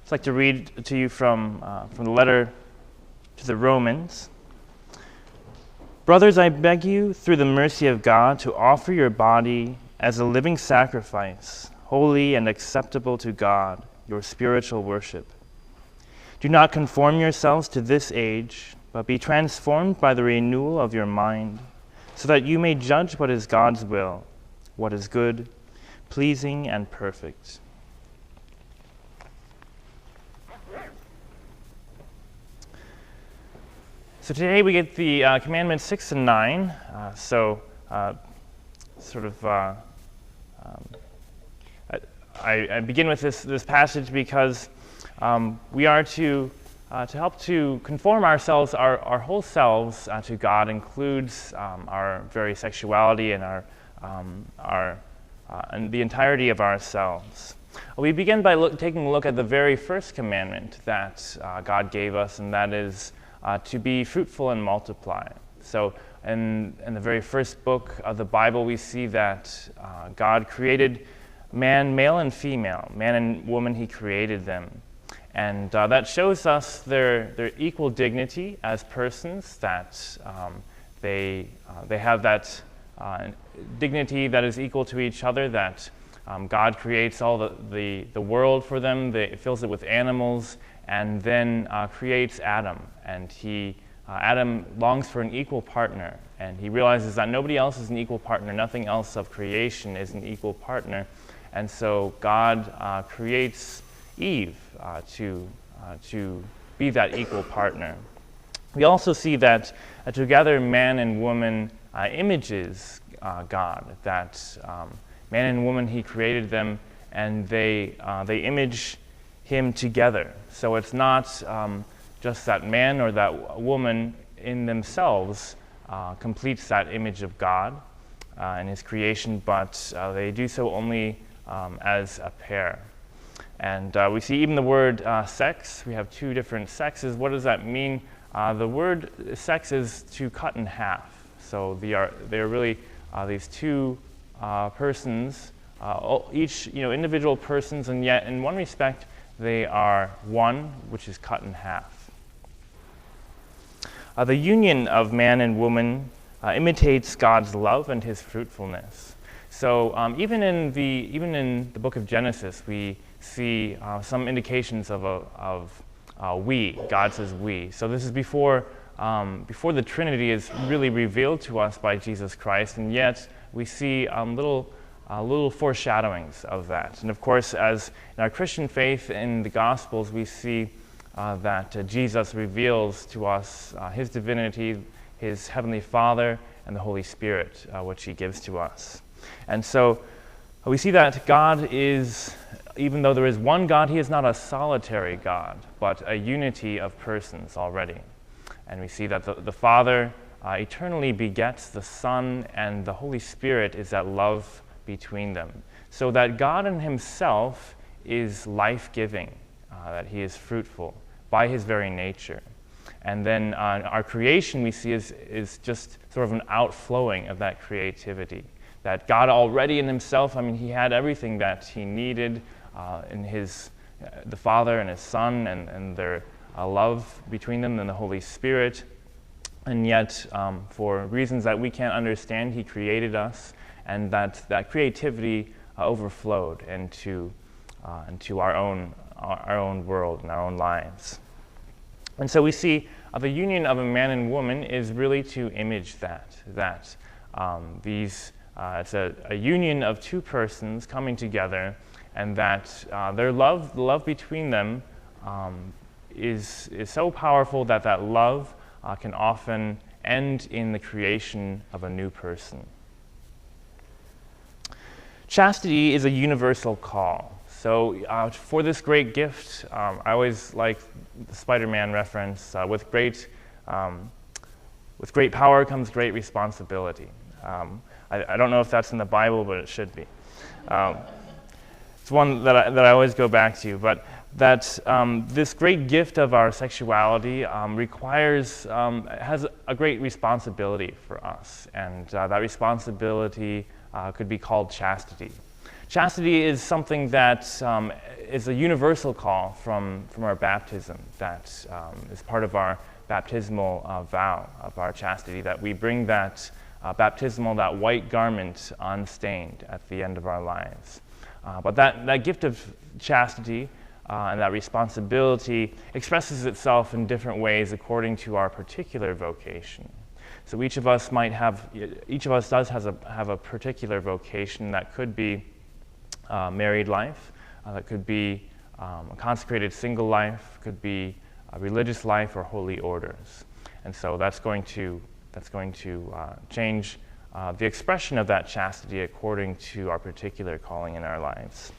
I'd like to read to you from the letter to the Romans. Brothers, I beg you, through the mercy of God, to offer your body as a living sacrifice, holy and acceptable to God, your spiritual worship. Do not conform yourselves to this age, but be transformed by the renewal of your mind, so that you may judge what is God's will, what is good, pleasing, and perfect. So today we get the commandments 6 and 9. I begin with this passage because we are to help to conform ourselves, our whole selves to God includes our very sexuality and and the entirety of ourselves. We begin by taking a look at the very first commandment that God gave us, and that is to be fruitful and multiply. So in the very first book of the Bible, we see that God created man, male and female, man and woman, he created them. And that shows us their equal dignity as persons, that they have that dignity that is equal to each other, that God creates all the world for them, fills it with animals, and then creates Adam. And Adam longs for an equal partner, and he realizes that nobody else is an equal partner, nothing else of creation is an equal partner. And so God creates Eve to be that equal partner. We also see that together man and woman images God, that man and woman, he created them, and they image him together. So it's not just that man or that woman in themselves completes that image of God and his creation, but they do so only as a pair. And we see even the word sex. We have two different sexes. What does that mean? The word sex is to cut in half. So they are really these two persons, each individual persons, and yet in one respect they are one, which is cut in half. The union of man and woman imitates God's love and his fruitfulness. So even in the book of Genesis, we see some indications of we. God says we. So this is before the Trinity is really revealed to us by Jesus Christ, and yet we see little foreshadowings of that. And of course, as in our Christian faith in the Gospels, we see that Jesus reveals to us his divinity, his heavenly Father, and the Holy Spirit, which he gives to us. And so we see that God is, even though there is one God, he is not a solitary God, but a unity of persons already. And we see that the Father eternally begets the Son, and the Holy Spirit is that love between them. So that God in himself is life-giving, that he is fruitful by his very nature. And then our creation we see is just sort of an outflowing of that creativity. That God already in himself, he had everything that he needed in the Father and his Son and their love between them and the Holy Spirit. And yet, for reasons that we can't understand, he created us, and that creativity overflowed into our own world and our own lives. And so we see the union of a man and woman is really to image that it's a union of two persons coming together, and that the love between them is so powerful that love can often end in the creation of a new person. Chastity is a universal call. So for this great gift, I always like the Spider-Man reference, with great power comes great responsibility. I don't know if that's in the Bible, but it should be. It's one that I always go back to, but that this great gift of our sexuality has a great responsibility for us, and that responsibility could be called chastity. Chastity is something that is a universal call from our baptism, that is part of our baptismal vow of our chastity, that we bring that that white garment unstained at the end of our lives. But that gift of chastity and that responsibility expresses itself in different ways according to our particular vocation. So each of us does have a particular vocation that could be married life, that could be a consecrated single life, could be a religious life or holy orders. And so that's going to change the expression of that chastity according to our particular calling in our lives.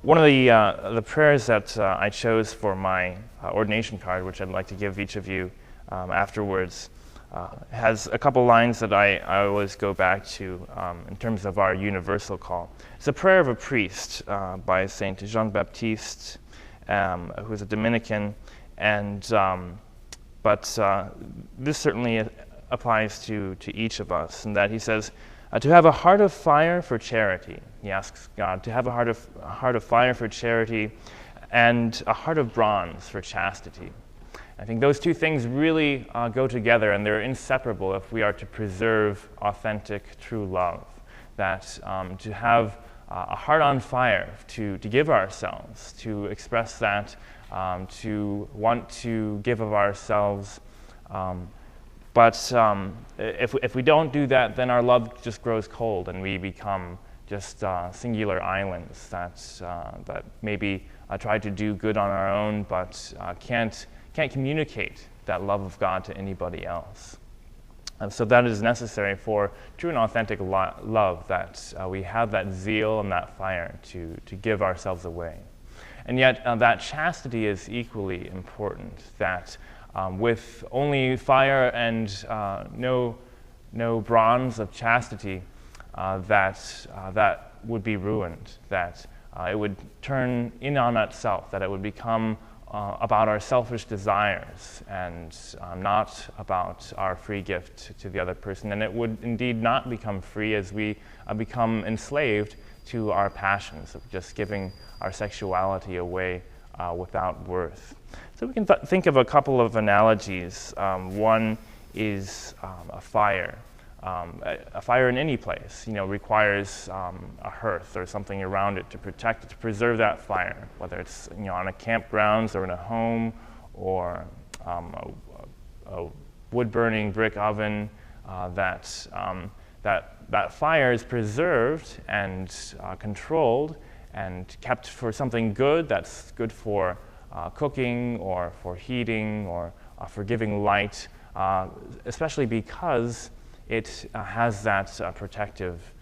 One of the prayers that I chose for my ordination card, which I'd like to give each of you afterwards, has a couple lines that I always go back to in terms of our universal call. It's a prayer of a priest by Saint Jean-Baptiste, who is a Dominican, but this certainly applies to each of us, in that he says, to have a heart of fire for charity. He asks God to have a heart of fire for charity and a heart of bronze for chastity. I think those two things really go together, and they're inseparable if we are to preserve authentic, true love. That to have a heart on fire, to give ourselves, to express that, to want to give of ourselves. But if we don't do that, then our love just grows cold, and we become just singular islands that maybe try to do good on our own, but can't communicate that love of God to anybody else. And so that is necessary for true and authentic love, that we have that zeal and that fire to give ourselves away. And yet that chastity is equally important, that with only fire and no bronze of chastity, that would be ruined, that it would turn in on itself, that it would become about our selfish desires and not about our free gift to the other person. And it would indeed not become free as we become enslaved to our passions of just giving our sexuality away without worth. So we can think of a couple of analogies. One is a fire. A fire in any place, requires a hearth or something around it to protect it, to preserve that fire, whether it's on a campgrounds or in a home or a wood-burning brick oven. That fire is preserved and controlled and kept for something good. That's good for cooking or for heating or for giving light, especially because it has that protective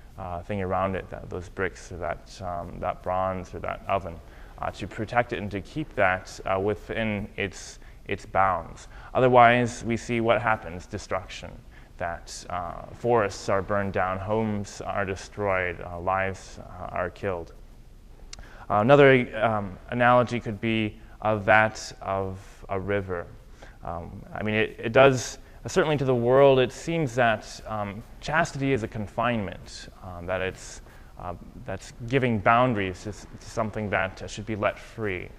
thing around it, those bricks or that bronze or that oven, to protect it and to keep that within its bounds. Otherwise, we see what happens: destruction. That forests are burned down, homes are destroyed, lives are killed. Another analogy could be that of a river. It does. Certainly to the world, it seems that chastity is a confinement, that's giving boundaries to something that should be let free.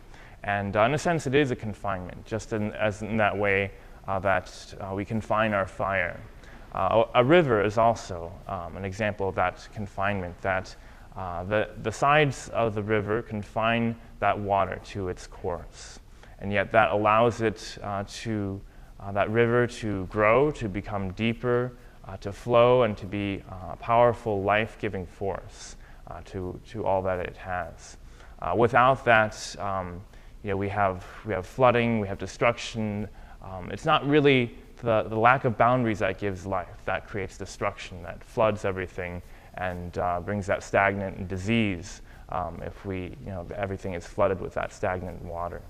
And in a sense, it is a confinement, just as in that way that we confine our fire. A river is also an example of that confinement, that the sides of the river confine that water to its course. And yet that allows it that river to grow, to become deeper, to flow, and to be a powerful, life-giving force to all that it has. Without that, we have flooding, we have destruction. It's not really the lack of boundaries that gives life, that creates destruction, that floods everything and brings that stagnant and disease if everything is flooded with that stagnant water.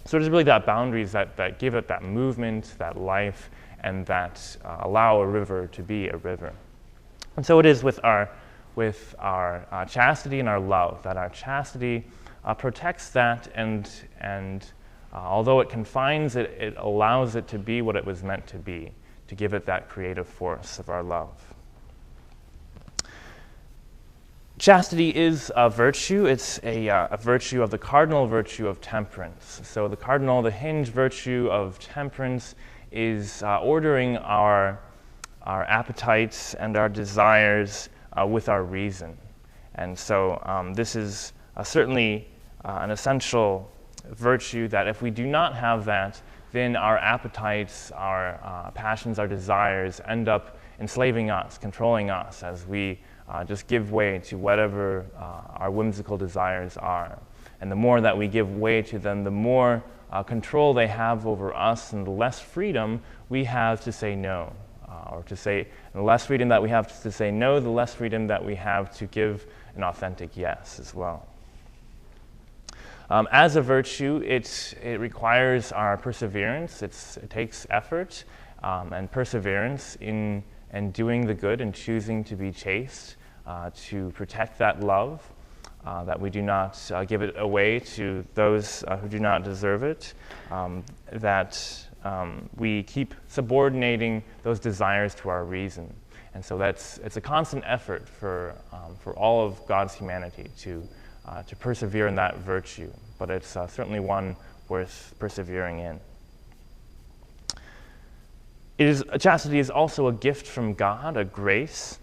So it is really that boundaries that give it that movement, that life, and that allow a river to be a river. And so it is with our chastity and our love, that our chastity protects that, and although it confines it, it allows it to be what it was meant to be, to give it that creative force of our love. Chastity is a virtue. It's a virtue of the cardinal virtue of temperance. So the hinge virtue of temperance is ordering our appetites and our desires with our reason. And so this is certainly an essential virtue that if we do not have that, then our appetites, our passions, our desires end up enslaving us, controlling us as we just give way to whatever our whimsical desires are. And the more that we give way to them, the more control they have over us, and the less freedom we have to say no. And the less freedom that we have to say no, the less freedom that we have to give an authentic yes as well. As a virtue, it requires our perseverance. It takes effort and perseverance in doing the good and choosing to be chaste, to protect that love, that we do not give it away to those who do not deserve it, that we keep subordinating those desires to our reason. And so it's a constant effort for all of God's humanity to persevere in that virtue, but it's certainly one worth persevering in. Chastity is also a gift from God, a grace.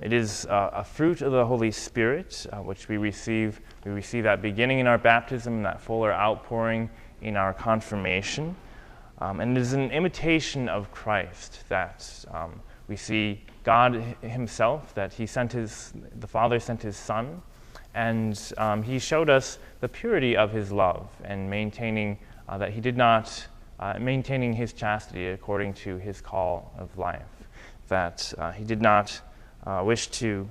It is a fruit of the Holy Spirit, which we receive. We receive that beginning in our baptism and that fuller outpouring in our confirmation. And it is an imitation of Christ that we see God himself, that the Father sent his Son, and he showed us the purity of his love and maintaining maintaining his chastity according to his call of life, that he did not wish to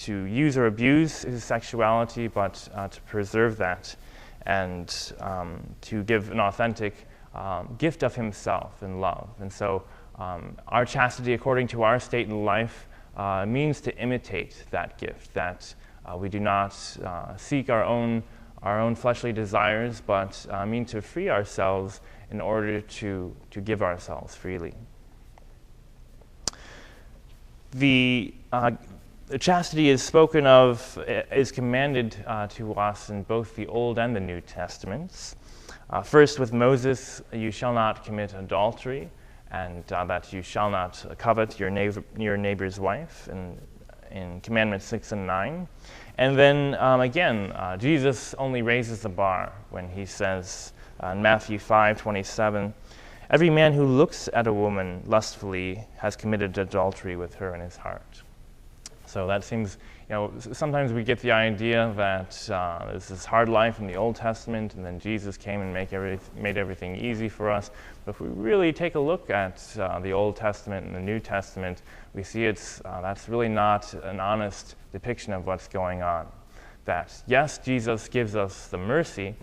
use or abuse his sexuality, but to preserve that and to give an authentic gift of himself in love. And so our chastity according to our state in life means to imitate that gift, that we do not seek our own fleshly desires, but mean to free ourselves in order to give ourselves freely. The chastity is spoken of, is commanded to us in both the Old and the New Testaments. First with Moses, you shall not commit adultery, and that you shall not covet your neighbor's wife, in Commandments 6 and 9. And then again, Jesus only raises the bar when he says in Matthew 5:27, every man who looks at a woman lustfully has committed adultery with her in his heart. So that seems, sometimes we get the idea that there's this hard life in the Old Testament, and then Jesus came and made everything easy for us. But if we really take a look at the Old Testament and the New Testament, we see that's really not an honest depiction of what's going on. That yes, Jesus gives us the mercy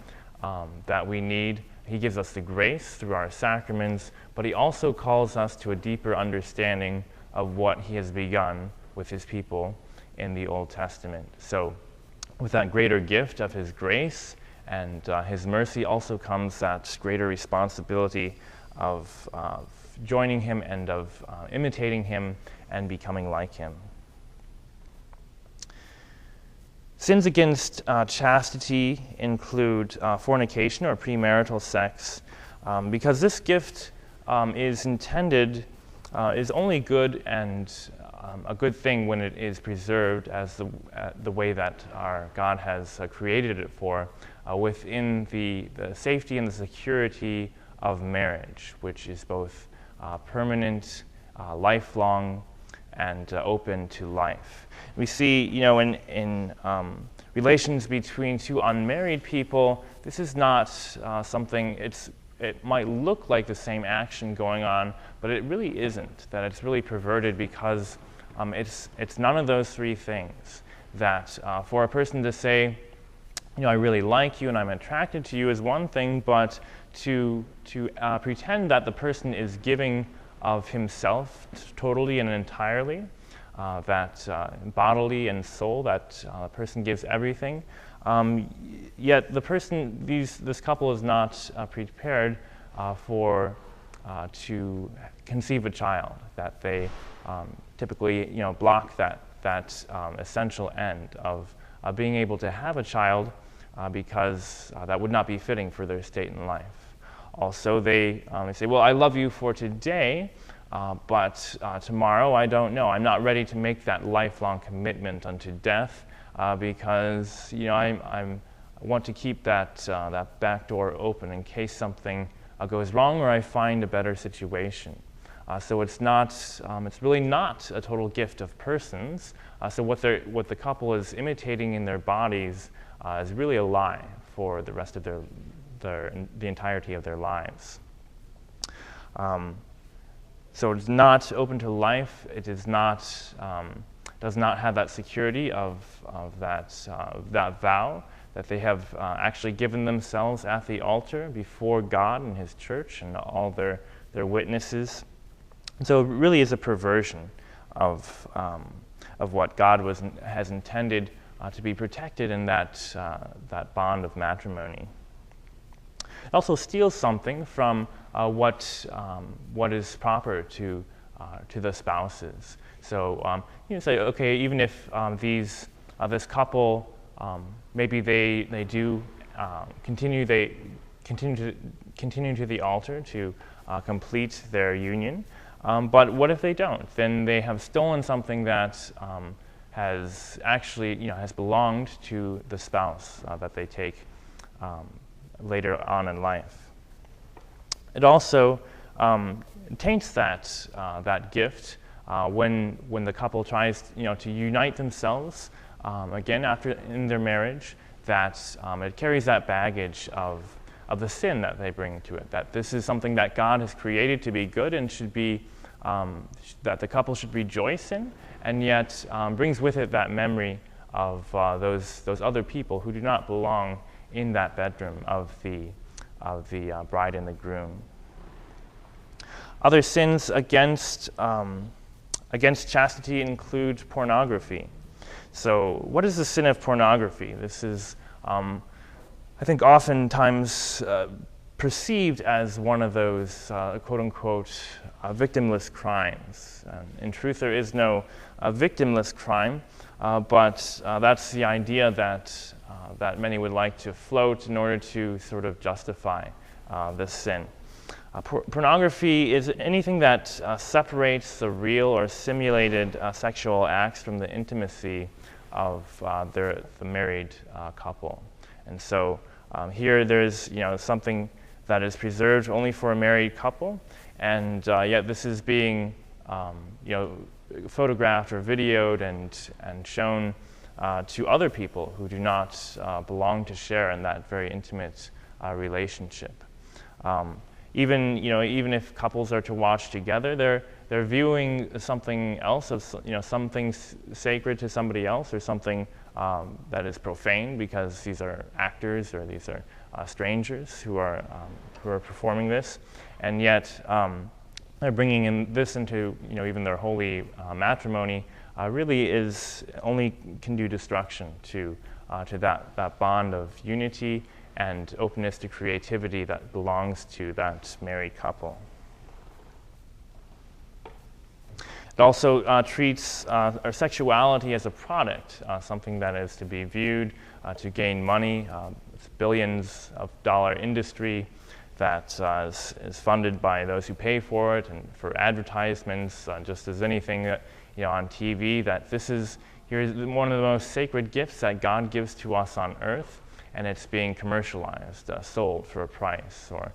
that we need. He gives us the grace through our sacraments, but he also calls us to a deeper understanding of what he has begun with his people in the Old Testament. So with that greater gift of his grace and his mercy also comes that greater responsibility of joining him and of imitating him and becoming like him. Sins against chastity include fornication or premarital sex, because this gift is only good and a good thing when it is preserved as the way that our God has created it for, within the safety and the security of marriage, which is both permanent, lifelong, and open to life. We see, in relations between two unmarried people, this is not something, it might look like the same action going on, but it really isn't, that it's really perverted because it's none of those three things. That for a person to say, I really like you and I'm attracted to you is one thing, but to pretend that the person is giving of himself totally and entirely, that bodily and soul, that the person gives everything, yet this couple is not prepared to conceive a child, that they typically block that essential end of being able to have a child because that would not be fitting for their state in life. Also, they say, well, I love you for today, but tomorrow I don't know. I'm not ready to make that lifelong commitment unto death because I want to keep that back door open in case something goes wrong or I find a better situation. So it's really not a total gift of persons. So what the couple is imitating in their bodies is really a lie for the rest of the entirety of their lives. So it's not open to life. It is not does not have that security of that vow that they have actually given themselves at the altar before God and His church and all their witnesses. And so it really is a perversion of what God has intended to be protected in that bond of matrimony. It also steals something from what is proper to the spouses. So you say, okay, even if this couple maybe they do continue to the altar to complete their union, but what if they don't? Then they have stolen something that has actually has belonged to the spouse that they take later on in life. It also taints that gift when the couple tries to unite themselves again in their marriage. That it carries that baggage of the sin that they bring to it. That this is something that God has created to be good and should be that the couple should rejoice in, and yet brings with it that memory of those other people who do not belong in that bedroom of the bride and the groom. Other sins against chastity include pornography. So, what is the sin of pornography? This is, I think, oftentimes perceived as one of those quote-unquote victimless crimes. In truth, there is no victimless crime, but that's the idea that many would like to float in order to sort of justify this sin. Pornography is anything that separates the real or simulated sexual acts from the intimacy of the married couple. And so here there's something that is preserved only for a married couple, and yet this is being photographed or videoed and shown to other people who do not belong to share in that very intimate relationship. Even if couples are to watch together, they're viewing something else of something sacred to somebody else, or something that is profane because these are actors or these are strangers who are performing this, and yet they're bringing this into even their holy matrimony. Really can do destruction to that bond of unity and openness to creativity that belongs to that married couple. It also treats our sexuality as a product, something that is to be viewed to gain money. It's billions of dollar industry that is funded by those who pay for it, and for advertisements, just as anything that on TV. That here's one of the most sacred gifts that God gives to us on earth, and it's being commercialized, sold for a price, or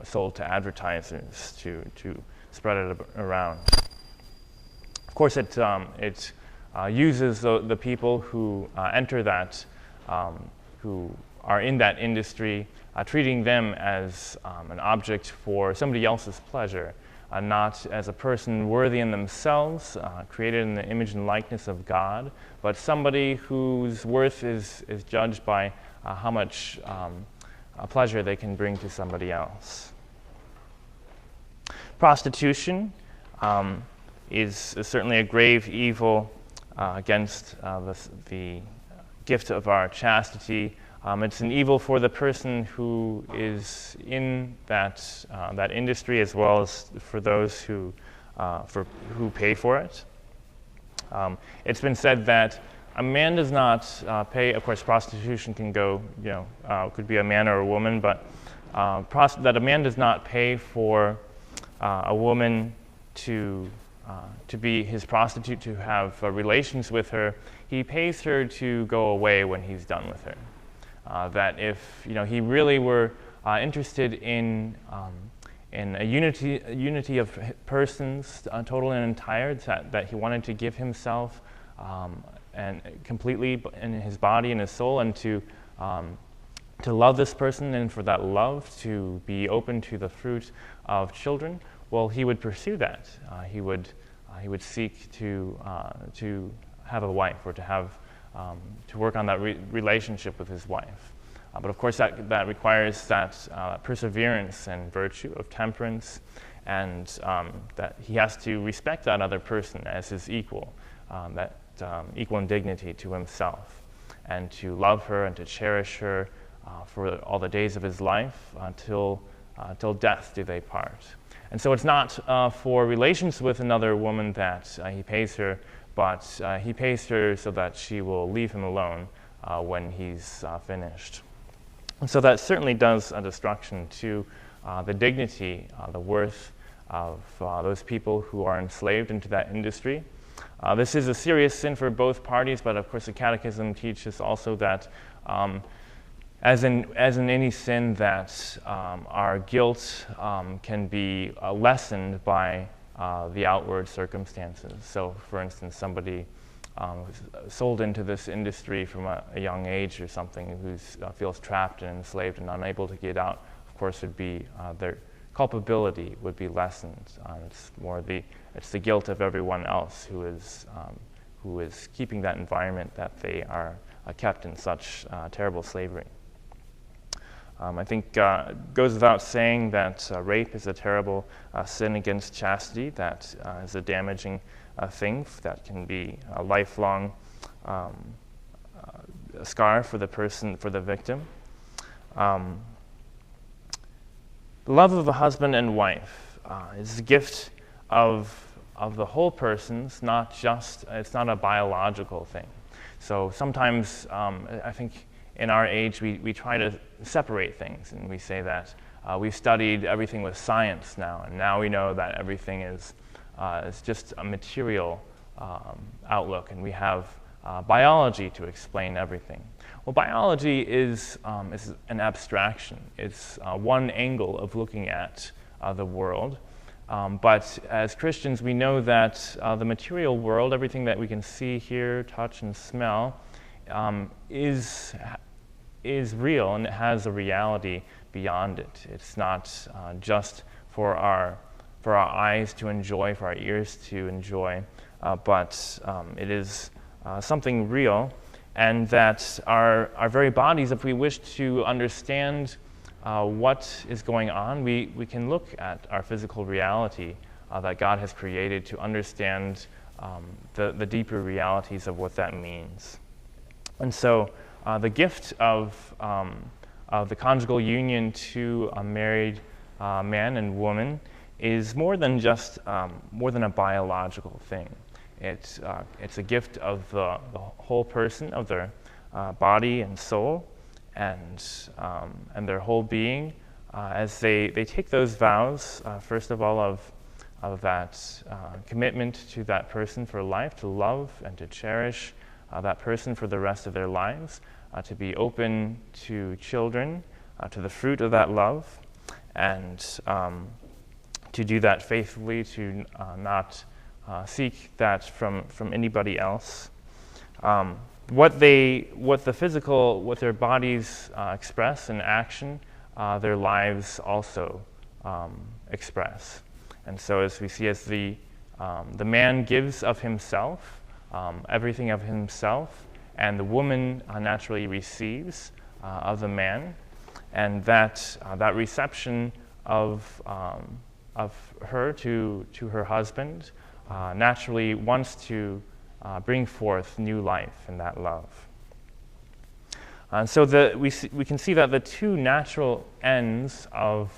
sold to advertisers to spread it around. Of course, it uses the people who enter that, who are in that industry, treating them as an object for somebody else's pleasure, not as a person worthy in themselves, created in the image and likeness of God, but somebody whose worth is judged by how much pleasure they can bring to somebody else. Prostitution is certainly a grave evil against the gift of our chastity. It's an evil for the person who is in that industry, as well as for those who pay for it. It's been said that a man does not pay. Of course, prostitution can go, could be a man or a woman, but that a man does not pay for a woman to be his prostitute, to have relations with her. He pays her to go away when he's done with her. That if he really were interested in a unity of persons, total and entire, that he wanted to give himself and completely in his body and his soul, and to love this person, and for that love to be open to the fruit of children, well, he would pursue that. He would seek to have a wife, or to work on that relationship with his wife. But of course, that requires that perseverance and virtue of temperance, and that he has to respect that other person as his equal, that equal in dignity to himself, and to love her and to cherish her for all the days of his life until death do they part. And so it's not for relations with another woman that he pays her, but he pays her so that she will leave him alone when he's finished. And so that certainly does a destruction to the dignity, the worth of those people who are enslaved into that industry. This is a serious sin for both parties, but of course the Catechism teaches also that as in any sin, that our guilt can be lessened by the outward circumstances. So for instance, somebody sold into this industry from a young age or something, who feels trapped and enslaved and unable to get out, of course would be their culpability would be lessened. It's the guilt of everyone else who is keeping that environment, that they are kept in such terrible slavery. I think it goes without saying that rape is a terrible sin against chastity, that is a damaging thing that can be a lifelong scar for the person, for the victim. The love of a husband and wife is a gift of the whole person's, it's not a biological thing. So sometimes I think in our age we try to separate things, and we say that we've studied everything with science now, and now we know that everything is just a material outlook, and we have biology to explain everything. Well, biology is an abstraction. It's one angle of looking at the world. But as Christians, we know that the material world, everything that we can see, hear, touch, and smell, is real, and it has a reality beyond it. It's not just for our eyes to enjoy, for our ears to enjoy, but it is something real, and that our very bodies, if we wish to understand what is going on, we can look at our physical reality that God has created to understand the deeper realities of what that means. And so the gift of the conjugal union to a married man and woman is more than a biological thing. It's a gift of the whole person, of their body and soul, and their whole being, as they take those vows, first of all, of that commitment to that person for life, to love and to cherish that person for the rest of their lives, to be open to children, to the fruit of that love, and to do that faithfully, to not seek that from anybody else. What their bodies express in action, their lives also express. And so, as we see, as the man gives of himself, everything of himself, and the woman naturally receives of the man, and that reception of her to her husband naturally wants to bring forth new life in that love. And so we can see that the two natural ends of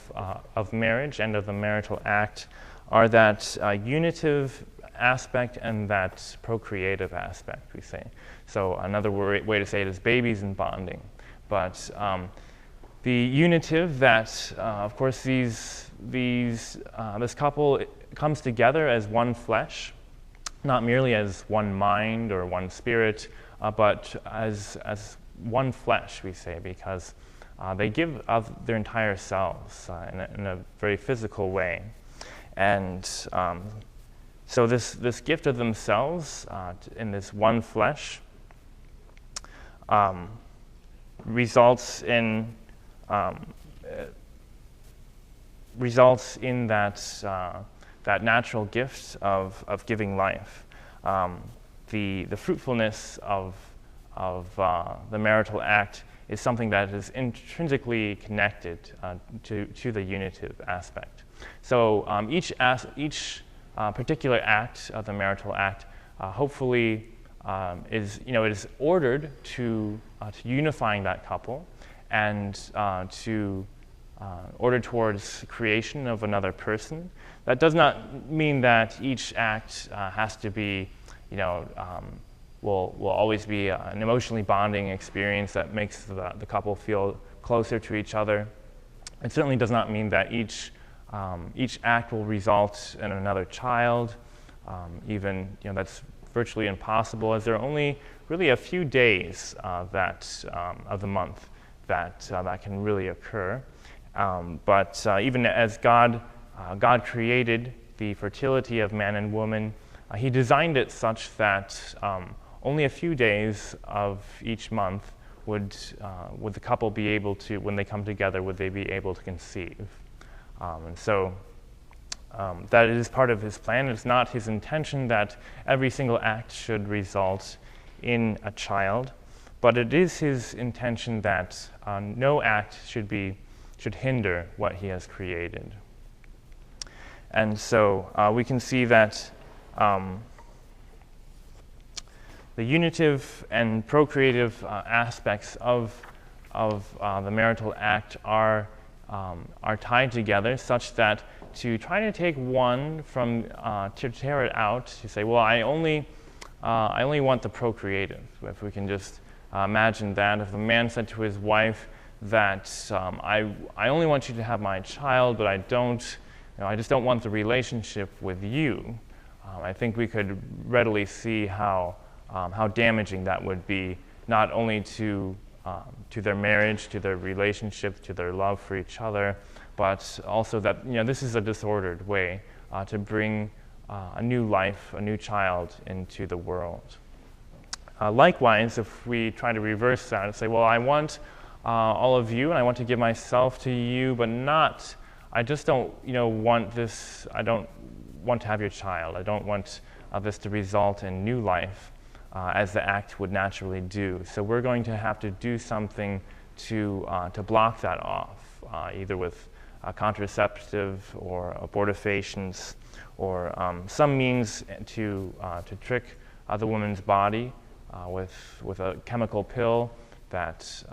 marriage and of the marital act are that unitive aspect and that procreative aspect, we say. So another way to say it is babies and bonding. But the unitive that, of course, this couple comes together as one flesh, not merely as one mind or one spirit, but as one flesh, we say, because they give of their entire selves in a very physical way. And so this gift of themselves in this one flesh results in that natural gift of giving life. The fruitfulness of the marital act is something that is intrinsically connected to the unitive aspect. So each particular act of the marital act hopefully is ordered to unifying that couple and ordered towards creation of another person. That does not mean that each act has to be, will always be an emotionally bonding experience that makes the couple feel closer to each other. It certainly does not mean that each act will result in another child. Even that's virtually impossible, as there are only really a few days of the month that can really occur. But even as God created the fertility of man and woman, He designed it such that only a few days of each month would the couple be able to, when they come together, would they be able to conceive. And so that is part of His plan. It's not His intention that every single act should result in a child, but it is His intention that no act should hinder what He has created. And so we can see that the unitive and procreative aspects of the marital act are tied together, such that to try to take one from to tear it out, to say, well, I only want the procreative. If we can just imagine that, if a man said to his wife that I only want you to have my child, but I just don't want the relationship with you, I think we could readily see how damaging that would be, not only to their marriage, to their relationship, to their love for each other, but also that this is a disordered way to bring a new life, a new child into the world. Likewise, if we try to reverse that and say, well, I want all of you, and I want to give myself to you, but I just don't want this, I don't want to have your child. I don't want this to result in new life, as the act would naturally do. So we're going to have to do something to block that off, either with contraceptive or abortifacients, or some means to trick the woman's body with a chemical pill that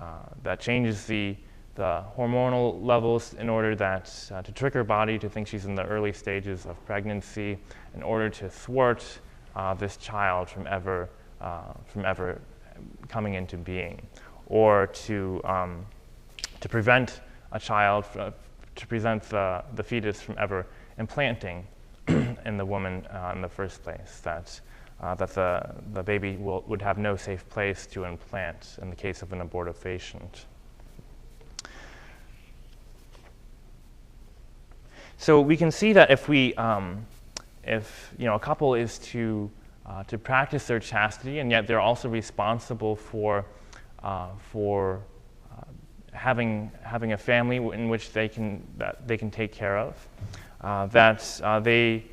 changes the hormonal levels in order that to trick her body to think she's in the early stages of pregnancy, in order to thwart this child from ever coming into being, or to prevent a child, to prevent the fetus from ever implanting in the woman in the first place, that the baby would have no safe place to implant in the case of an abortifacient. So we can see that if a couple is to practice their chastity, and yet they're also responsible for having a family in which they can take care of, they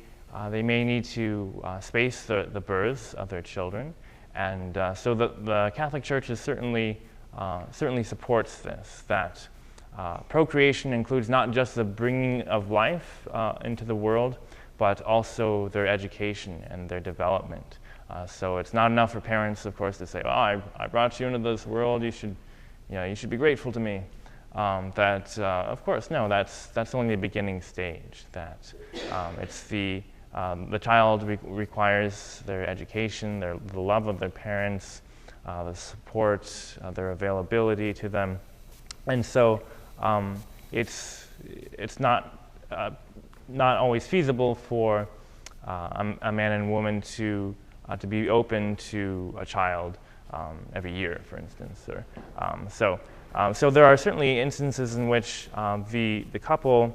may need to space the births of their children, and so the Catholic Church is certainly supports this, that procreation includes not just the bringing of life into the world, but also their education and their development. So it's not enough for parents, of course, to say, "Oh, I brought you into this world. You should be grateful to me." Of course, no. That's only the beginning stage. That it's the The child requires their education, the love of their parents, the support, their availability to them, and so it's not always feasible for a man and woman to be open to a child every year, for instance. So there are certainly instances in which the couple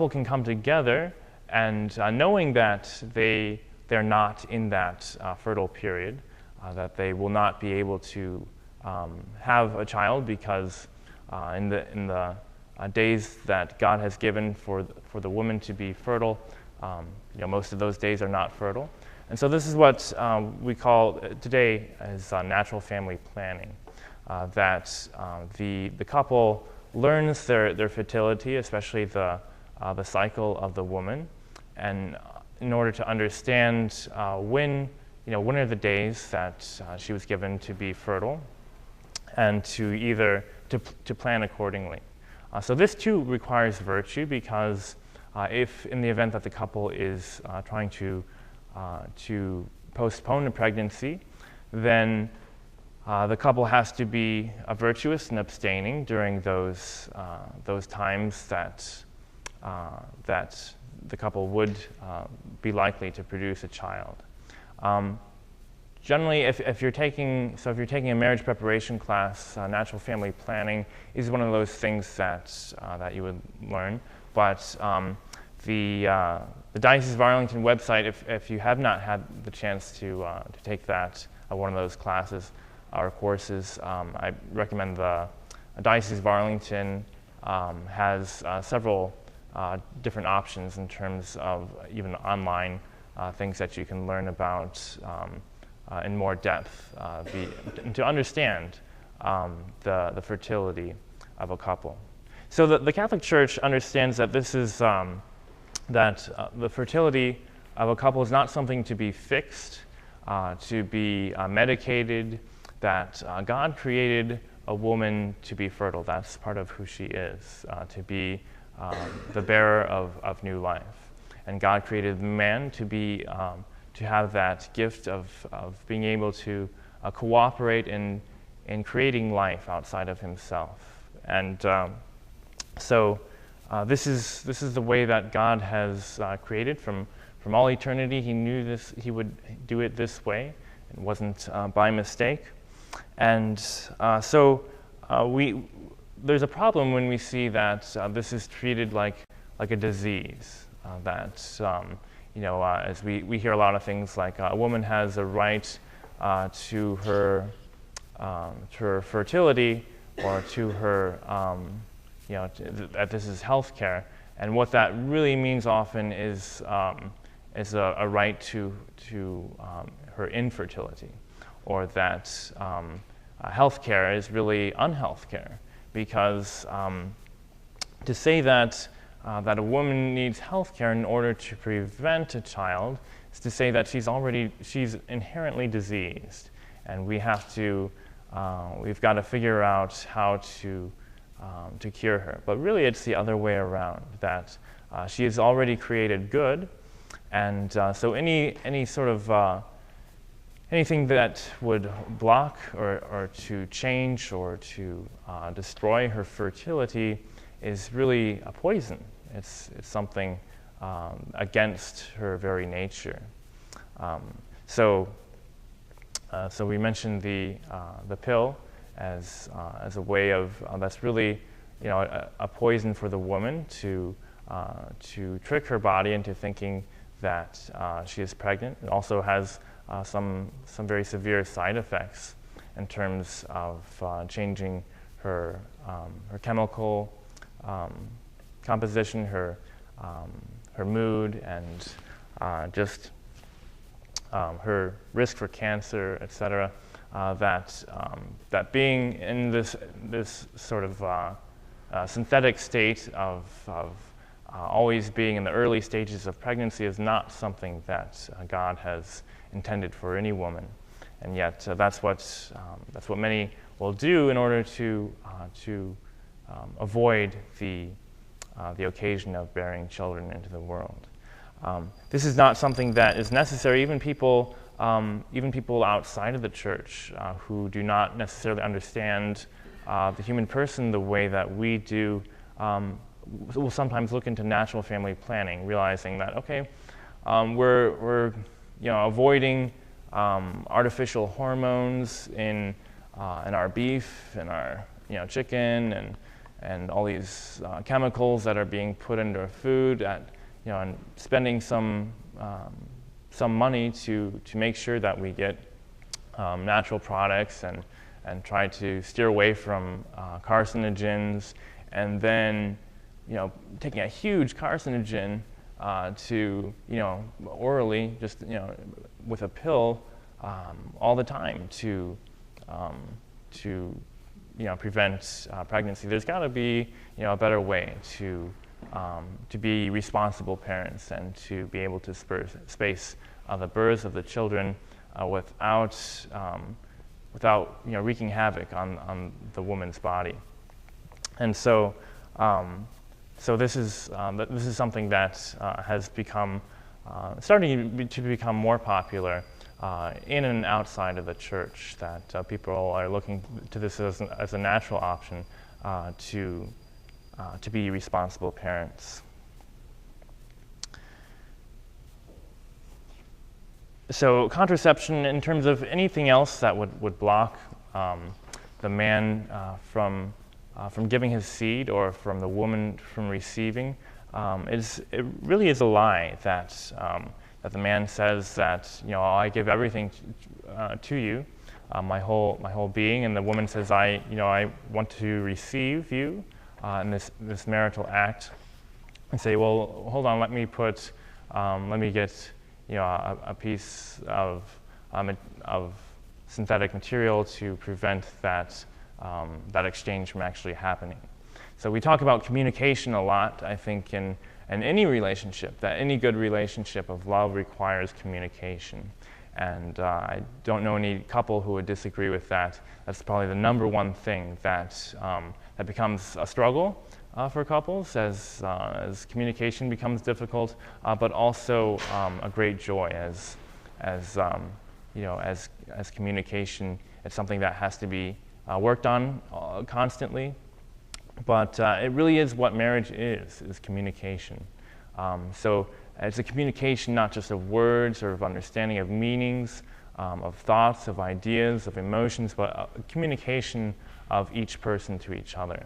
can come together, and knowing that they're not in that fertile period, that they will not be able to have a child because in the days that God has given for the woman to be fertile, most of those days are not fertile. And so this is what we call today as natural family planning, that the couple learns their fertility, especially the cycle of the woman, and in order to understand when are the days that she was given to be fertile, and to plan accordingly. So this too requires virtue, because if in the event that the couple is trying to postpone a pregnancy, then the couple has to be virtuous and abstaining during those times that the couple would be likely to produce a child. Generally, if you're taking a marriage preparation class, natural family planning is one of those things that you would learn. But the Diocese of Arlington website, if you have not had the chance to take that one of those classes or courses, I recommend the Diocese of Arlington has several different options in terms of even online things that you can learn about in more depth to understand the fertility of a couple. So the Catholic Church understands that this is the fertility of a couple is not something to be fixed, to be medicated, that God created a woman to be fertile. That's part of who she is, to be the bearer of new life. And God created man to have that gift of being able to cooperate in creating life outside of himself. And so this is the way that God has created from all eternity. He knew this; He would do it this way. It wasn't by mistake. And so there's a problem when we see that this is treated like a disease. As we hear a lot of things like a woman has a right to her fertility, or to her, that this is health care. And what that really means often is a right to her infertility, or that health care is really unhealth care, because to say that a woman needs health care in order to prevent a child is to say that she's inherently diseased, and we've got to figure out how to cure her. But really, it's the other way around, that she is already created good, and so any sort of anything that would block or to change or to destroy her fertility is really a poison. It's something against her very nature. So we mentioned the pill as a way of that's really a poison for the woman to trick her body into thinking that she is pregnant. It also has some very severe side effects in terms of changing her chemical composition, her mood, and just her risk for cancer, etc. That being in this sort of synthetic state of always being in the early stages of pregnancy is not something that God has intended for any woman, and yet that's what many will do in order to avoid the occasion of bearing children into the world. This is not something that is necessary. Even people outside of the church who do not necessarily understand the human person the way that we do will sometimes look into natural family planning, realizing that we're avoiding artificial hormones in our beef, in our chicken, and all these chemicals that are being put into our food, and spending some money to make sure that we get natural products and try to steer away from carcinogens, and then taking a huge carcinogen to orally, just with a pill all the time to prevent pregnancy. There's got to be a better way to be responsible parents and to be able to space the births of the children without wreaking havoc on the woman's body. And so this is something that has become starting to become more popular in and outside of the church, that people are looking to this as a natural option to be responsible parents. So contraception, in terms of anything else that would block the man from giving his seed or from the woman from receiving, it really is a lie that the man says that I give everything to you, my whole being, and the woman says I want to receive you in this marital act, and say, well, hold on, let me get a piece of synthetic material to prevent that exchange from actually happening. So we talk about communication a lot, I think, in any relationship, that any good relationship of love requires communication. And I don't know any couple who would disagree with that. That's probably the number one thing that becomes a struggle for couples as communication becomes difficult, but also a great joy as communication. It's something that has to be worked on constantly, but it really is what marriage is communication. So it's a communication not just of words or of understanding of meanings, of thoughts, of ideas, of emotions, but a communication of each person to each other.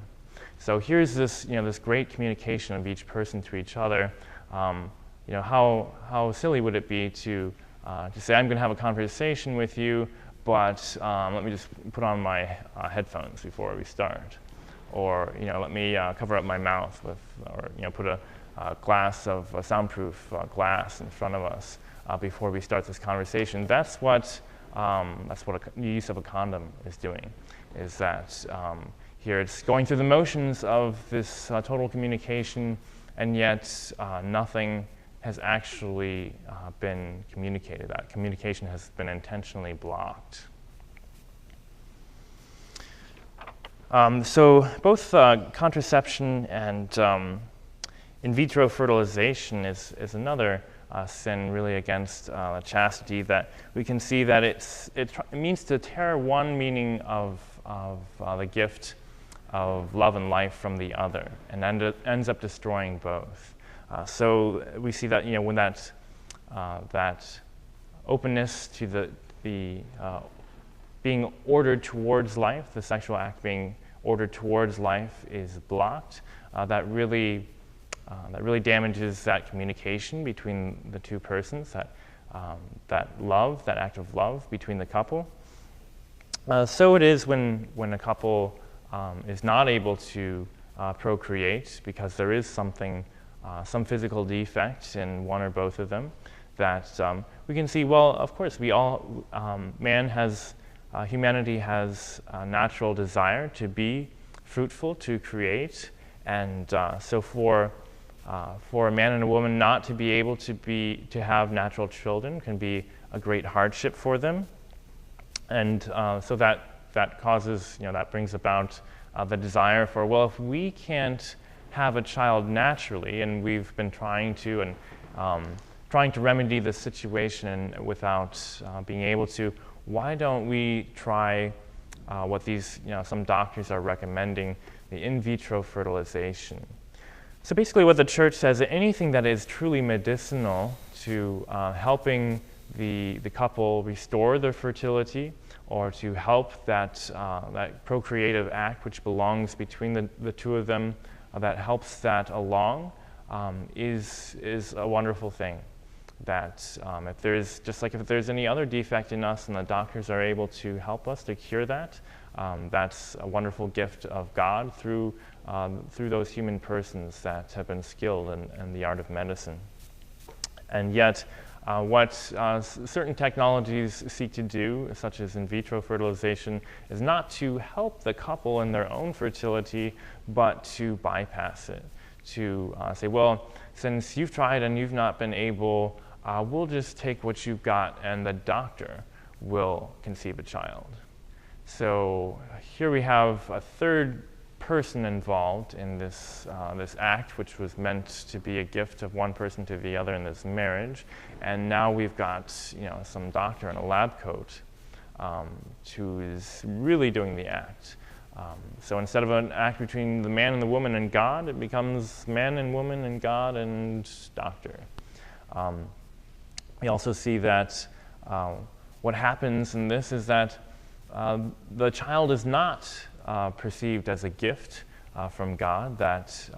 So here's this great communication of each person to each other. How silly would it be to say, I'm going to have a conversation with you, but let me just put on my headphones before we start, or let me cover up my mouth with, or put a glass of soundproof glass in front of us before we start this conversation. That's what the use of a condom is doing. Is that here it's going through the motions of this total communication, and yet nothing has actually been communicated. That communication has been intentionally blocked. So both contraception and in vitro fertilization is another sin really against chastity, that we can see that it means to tear one meaning of the gift of love and life from the other, and ends up destroying both. So we see that when that openness to the being ordered towards life, the sexual act being ordered towards life, is blocked. That really damages that communication between the two persons, that love, that act of love between the couple. So it is when a couple is not able to procreate because there is some physical defect in one or both of them, that we can see, well, of course, humanity has a natural desire to be fruitful, to create, and so for a man and a woman not to be able to have natural children can be a great hardship for them, and so that causes, that brings about the desire for, well, if we can't have a child naturally, and we've been trying to, trying to remedy the situation without being able to, why don't we try what some doctors are recommending, the in vitro fertilization. So basically what the church says, that anything that is truly medicinal to helping the couple restore their fertility, or to help that procreative act which belongs between the two of them, that helps that along, is a wonderful thing. That if there's any other defect in us and the doctors are able to help us to cure that, that's a wonderful gift of God through those human persons that have been skilled in the art of medicine. And yet, what certain technologies seek to do, such as in vitro fertilization, is not to help the couple in their own fertility, but to bypass it. To say, well, since you've tried and you've not been able, we'll just take what you've got and the doctor will conceive a child. So here we have a third person involved in this act, which was meant to be a gift of one person to the other in this marriage, and now we've got some doctor in a lab coat who is really doing the act. So instead of an act between the man and the woman and God, it becomes man and woman and God and doctor. We also see that what happens in this is that the child is not perceived as a gift from God, that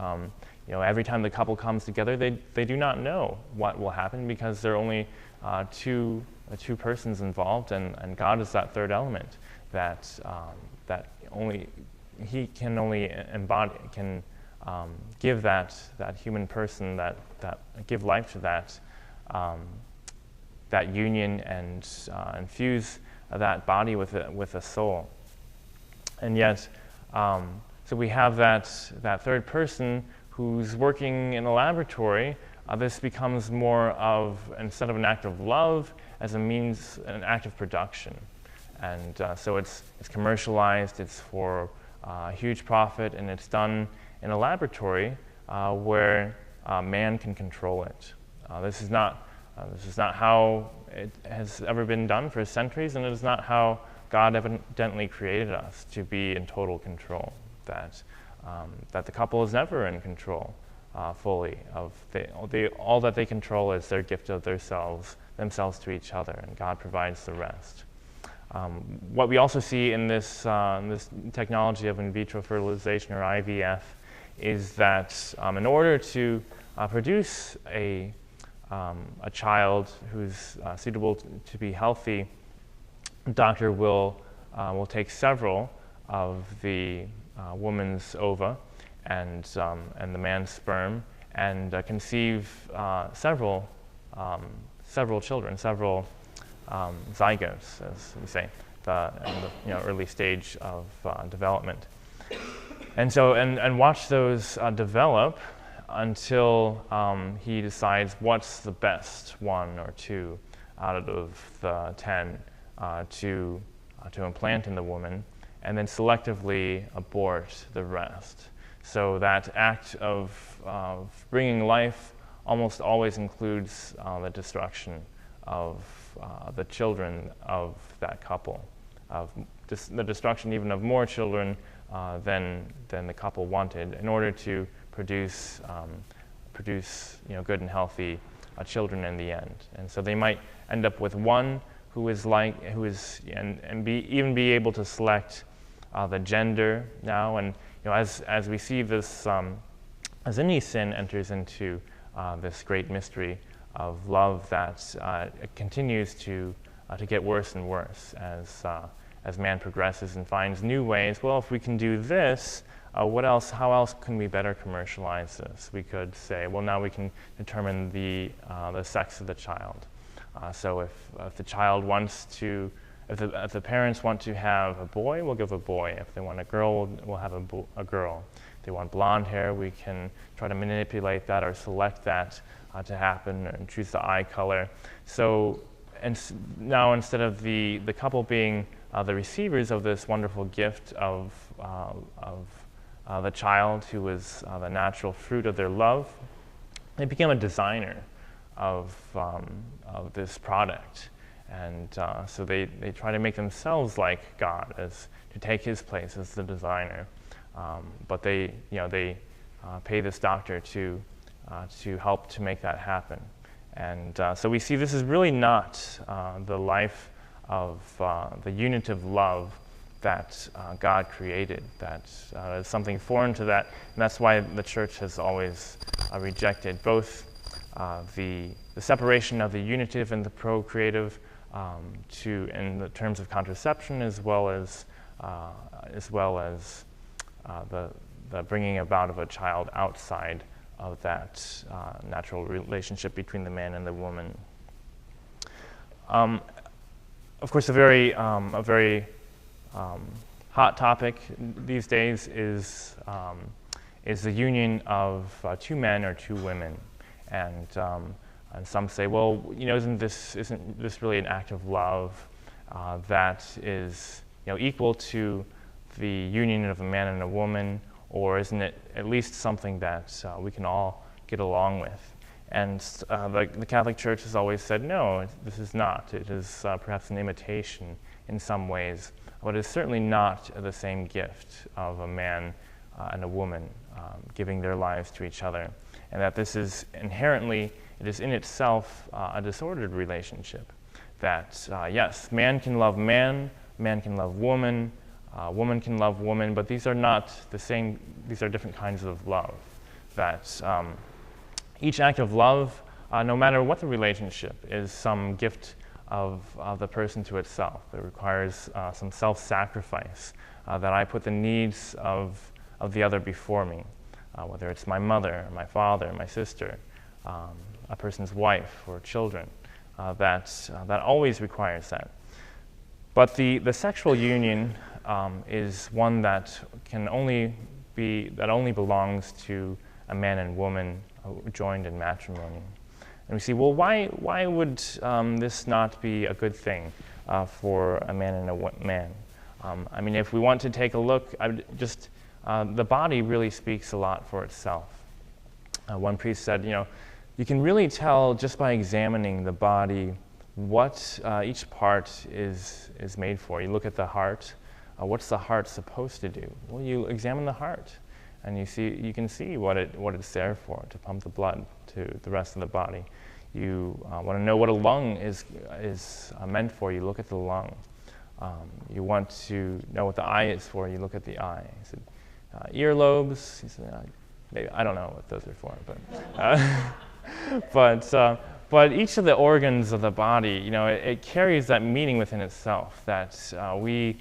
every time the couple comes together, they do not know what will happen, because there are only two persons involved, and God is that third element that only He can only embody, can give that human person, that give life to that union, and infuse that body with a soul. And yet, so we have that third person who's working in a laboratory. This becomes more of, instead of an act of love, as an act of production. And so it's commercialized, it's for huge profit, and it's done in a laboratory where man can control it. This is not how it has ever been done for centuries, and it is not how God evidently created us, to be in total control. That the couple is never in control fully of all that they control is their gift of themselves to each other, and God provides the rest. What we also see in this technology of in vitro fertilization, or IVF, is that in order to produce a child who's suitable to be healthy, the doctor will take several of the woman's ova and the man's sperm, and conceive several children, several zygotes, as we say, in the early stage of development, and watch those develop until he decides what's the best one or two out of the 10 to implant in the woman, and then selectively abort the rest. So that act of bringing life almost always includes the destruction of the children of that couple, of the destruction even of more children than the couple wanted, in order to produce good and healthy children in the end. And so they might end up with one who is be able to select the gender now. And as we see this, as any sin enters into this great mystery of love, that it continues to get worse and worse as man progresses and finds new ways. Well, if we can do this, what else? How else can we better commercialize this? We could say, well, now we can determine the sex of the child. So if the child wants to, if the parents want to have a boy, we'll give a boy. If they want a girl, we'll have a girl. If they want blonde hair, we can try to manipulate that or select that to happen, and choose the eye color. So, and now instead of the couple being the receivers of this wonderful gift of the child who was the natural fruit of their love, they became a designer of this product. And so they try to make themselves like God, as to take his place as the designer. But they pay this doctor to help to make that happen. And so we see this is really not the life of the unitive love that God created. That is something foreign to that, and that's why the church has always rejected both the separation of the unitive and the procreative in the terms of contraception, as well as the bringing about of a child outside of that natural relationship between the man and the woman. Of course, a very hot topic these days is the union of two men or two women, and some say, well, isn't this really an act of love that is equal to the union of a man and a woman, or isn't it at least something that we can all get along with? And the Catholic Church has always said, no, this is not. It is perhaps an imitation in some ways, but it's certainly not the same gift of a man and a woman giving their lives to each other, and that this is inherently, it is in itself a disordered relationship. That yes, man can love man, man can love woman, woman can love woman, but these are not the same, these are different kinds of love. That each act of love, no matter what the relationship, is some gift of the person to itself. It requires some self-sacrifice, that I put the needs of the other before me, whether it's my mother, my father, my sister, a person's wife or children. That always requires that. But the sexual union is one that only belongs to a man and woman joined in matrimony. And we see, well, why would this not be a good thing for a man and a man? I mean, if we want to take a look, the body really speaks a lot for itself. One priest said, you can really tell just by examining the body what each part is made for. You look at the heart. What's the heart supposed to do? Well, you examine the heart, and you can see what it's there for, to pump the blood to the rest of the body. You want to know what a lung is meant for. You look at the lung. You want to know what the eye is for. You look at the eye. He said, earlobes. He said, maybe, I don't know what those are for, but but each of the organs of the body, it carries that meaning within itself. That we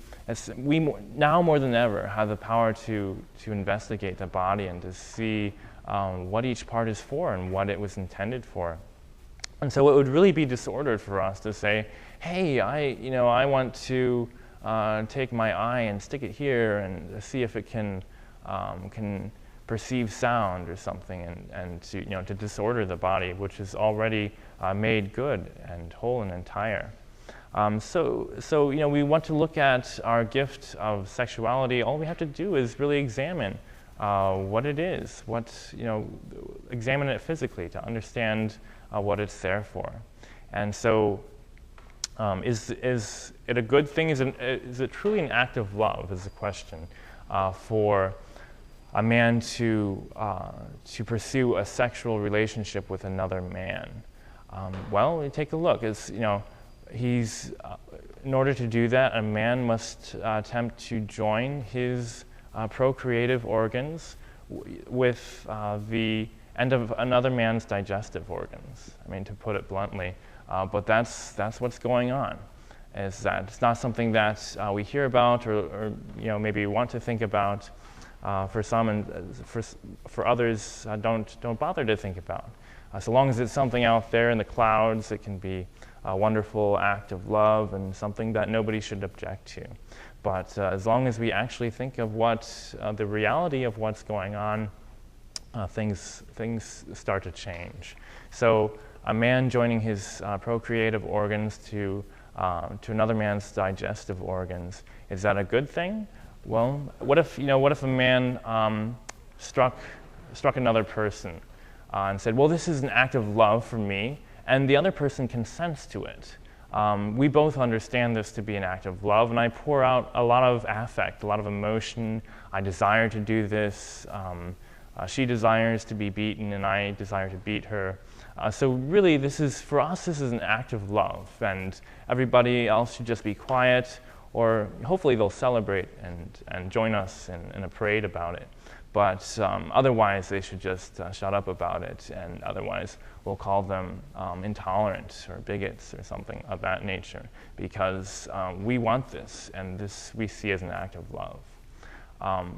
now more than ever have the power to investigate the body and to see what each part is for and what it was intended for. And so it would really be disordered for us to say, hey, I want to take my eye and stick it here and see if it can perceive sound or something, and to disorder the body, which is already made good and whole and entire. So we want to look at our gift of sexuality. All we have to do is really examine what it is, examine it physically to understand what it's there for. And so is it a good thing? Is it truly an act of love is the question for a man to pursue a sexual relationship with another man? Well, take a look. In order to do that, a man must attempt to join his procreative organs with the end of another man's digestive organs. I mean, to put it bluntly, but that's what's going on. Is that it's not something that we hear about or maybe want to think about. For some, and for others, don't bother to think about. So long as it's something out there in the clouds, it can be a wonderful act of love and something that nobody should object to. But as long as we actually think of the reality of what's going on, things start to change. So a man joining his procreative organs to another man's digestive organs, is that a good thing? Well, what if a man struck another person and said, well, this is an act of love for me, and the other person consents to it. We both understand this to be an act of love, and I pour out a lot of affect, a lot of emotion. I desire to do this. She desires to be beaten, and I desire to beat her. So really, for us, this is an act of love, and everybody else should just be quiet, or hopefully they'll celebrate and join us in a parade about it. But otherwise, they should just shut up about it, and otherwise we'll call them intolerant or bigots or something of that nature, because we want this, and this we see as an act of love.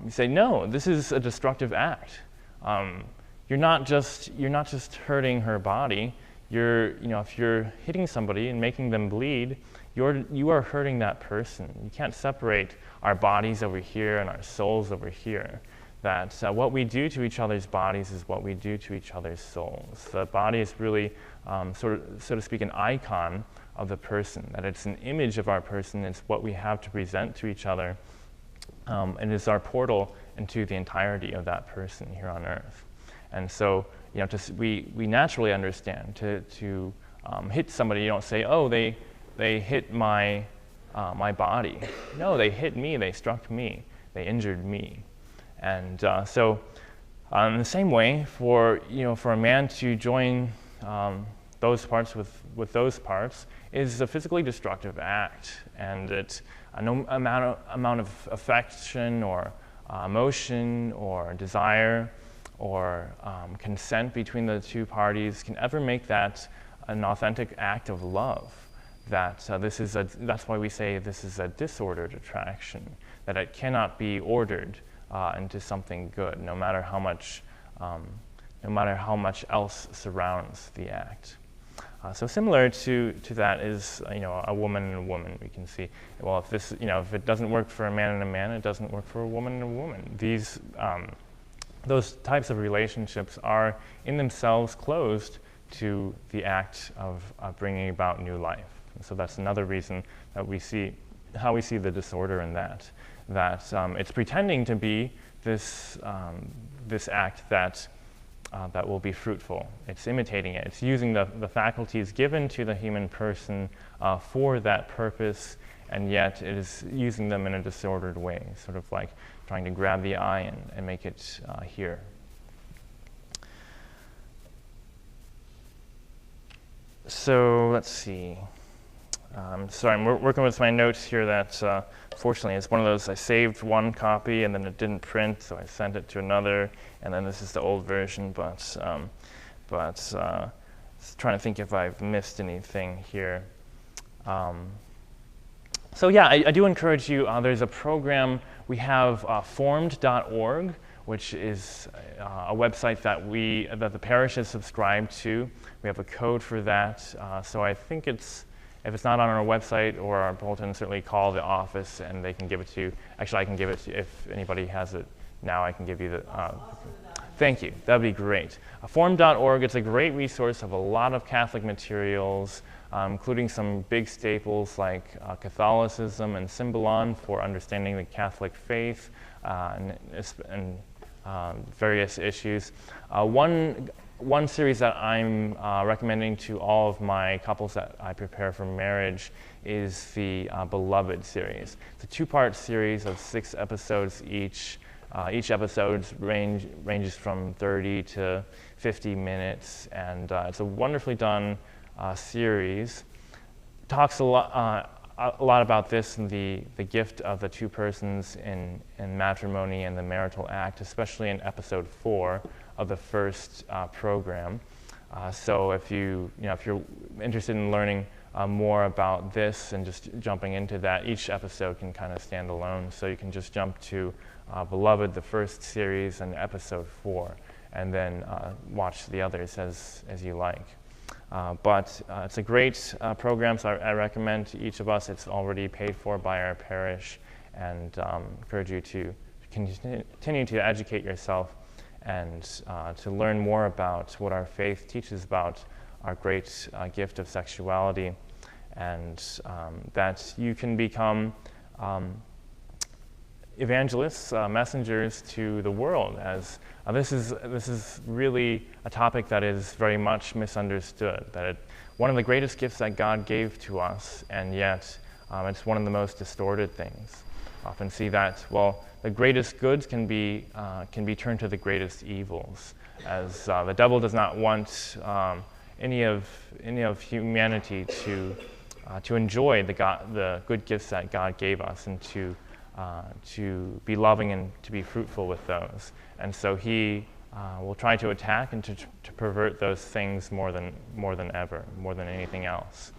You say, no, this is a destructive act. You're not just hurting her body. If you're hitting somebody and making them bleed, you are hurting that person. You can't separate our bodies over here and our souls over here. That what we do to each other's bodies is what we do to each other's souls. The body is really, so to speak, an icon of the person. That it's an image of our person. It's what we have to present to each other, and it's our portal into the entirety of that person here on earth. And so, we naturally understand to hit somebody. You don't say, oh, they hit my body. No, they hit me. They struck me. They injured me. And so, in the same way, for a man to join those parts with those parts is a physically destructive act, and it's no amount of affection or emotion or desire or consent between the two parties can ever make that an authentic act of love. That's why we say this is a disordered attraction, that it cannot be ordered into something good, no matter how much else surrounds the act. So similar to that is a woman and a woman. We can see, well, if it doesn't work for a man and a man, it doesn't work for a woman and a woman. Those types of relationships are in themselves closed to the act of bringing about new life. And so that's another reason that we see the disorder in that it's pretending to be this act that will be fruitful. It's imitating it. It's using the faculties given to the human person for that purpose, and yet it is using them in a disordered way, sort of like trying to grab the eye and make it hear. So let's see. Sorry, I'm working with my notes here that fortunately it's one of those, I saved one copy and then it didn't print, so I sent it to another, and then this is the old version, but trying to think if I've missed anything here. So yeah, I do encourage you, there's a program, we have formed.org, which is a website that the parish is subscribed to. We have a code for that, so I think if it's not on our website or our bulletin, certainly call the office and they can give it to you. Actually, I can give it to you. If anybody has it now, I can give you the... Thank you. That would be great. Form.org, it's a great resource of a lot of Catholic materials, including some big staples like Catholicism and Symbolon for understanding the Catholic faith and various issues. One series that I'm recommending to all of my couples that I prepare for marriage is the Beloved series. It's a two-part series of 6 episodes each. Each episode ranges from 30 to 50 minutes, and it's a wonderfully done series. Talks a lot about this and the gift of the two persons in matrimony and the marital act, especially in episode 4 of the first program. So if you're interested in learning more about this and just jumping into that, each episode can kind of stand alone. So you can just jump to Beloved, the first series, and episode 4, and then watch the others as you like. But it's a great program, so I recommend to each of us. It's already paid for by our parish, and encourage you to continue to educate yourself and to learn more about what our faith teaches about our great gift of sexuality, and that you can become evangelists, messengers to the world, as this is really a topic that is very much misunderstood, one of the greatest gifts that God gave to us, and yet it's one of the most distorted things. Often see that, well, the greatest goods can be turned to the greatest evils, as the devil does not want any of humanity to enjoy the good gifts that God gave us, and to be loving and to be fruitful with those. And so he will try to attack and to pervert those things more than ever, more than anything else.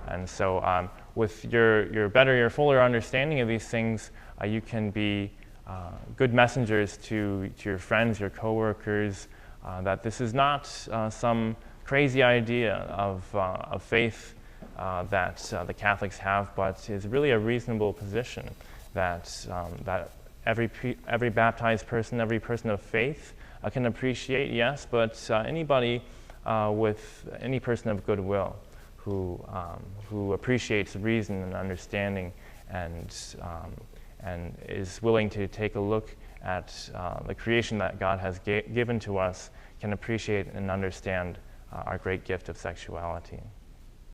And so with your fuller understanding of these things, you can be good messengers to your friends, your coworkers, that this is not some crazy idea of faith that the Catholics have, but is really a reasonable position that every baptized person, every person of faith can appreciate, yes, but any person of goodwill who appreciates reason and understanding and is willing to take a look at the creation that God has given to us can appreciate and understand our great gift of sexuality.